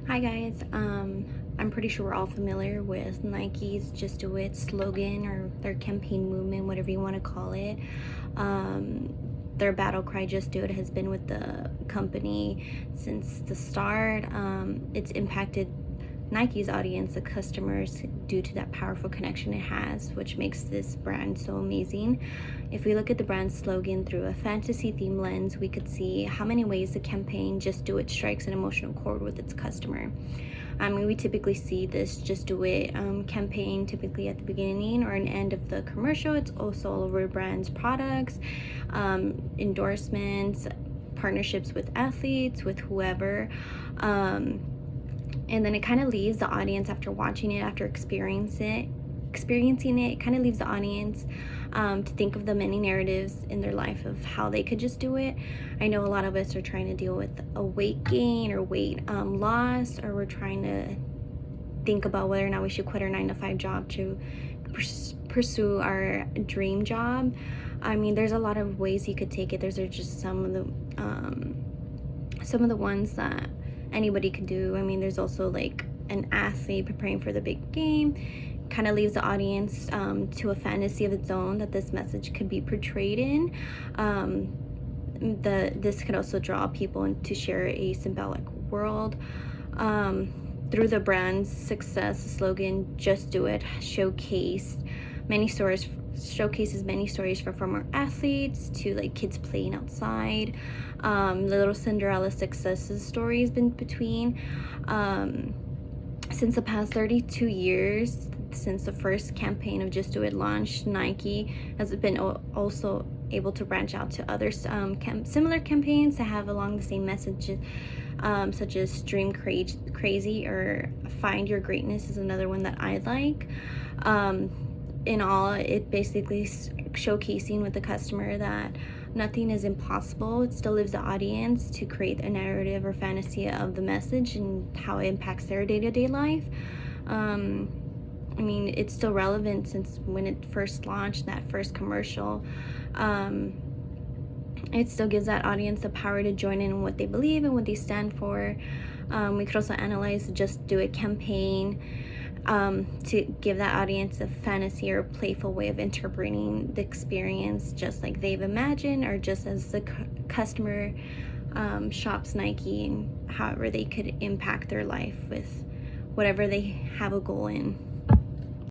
Hi guys. I'm pretty sure we're all familiar with Nike's Just Do It slogan or their campaign movement, whatever you want to call it. Their battle cry, Just Do It, has been with the company since the start. It's impacted Nike's audience, the customers, due to that powerful connection it has, which makes this brand so amazing. If we look at the brand slogan through a fantasy theme lens, we could see how many ways the campaign Just Do It strikes an emotional chord with its customer. We typically see this Just Do It campaign typically at the beginning or an end of the commercial. It's also all over brands' products, endorsements, partnerships with athletes, with whoever. And then it kind of leaves the audience after watching it, after experiencing it, it kind of leaves the audience to think of the many narratives in their life of how they could just do it. I know a lot of us are trying to deal with a weight gain or weight loss, or we're trying to think about whether or not we should quit our 9 to 5 job to pursue our dream job. There's a lot of ways you could take it. Those are just some of the ones that anybody could do. There's also like an athlete preparing for the big game. Kind of leaves the audience to a fantasy of its own that this message could be portrayed in. This could also draw people to share a symbolic world. Through the brand's success, the slogan "Just Do It" showcases many stories from former athletes to like kids playing outside. The little Cinderella success stories been between. Since the past 32 years since the first campaign of Just Do It launched, Nike has been also able to branch out to other similar campaigns that have along the same message, such as Dream Crazy or Find Your Greatness is another one that I like. In all, it basically showcasing with the customer that nothing is impossible. It still leaves the audience to create a narrative or fantasy of the message and how it impacts their day-to-day life. It's still relevant since when it first launched, that first commercial. It still gives that audience the power to join in what they believe and what they stand for. We could also analyze the Just Do It campaign to give that audience a fantasy or playful way of interpreting the experience, just like they've imagined, or just as the customer shops Nike, and however they could impact their life with whatever they have a goal in.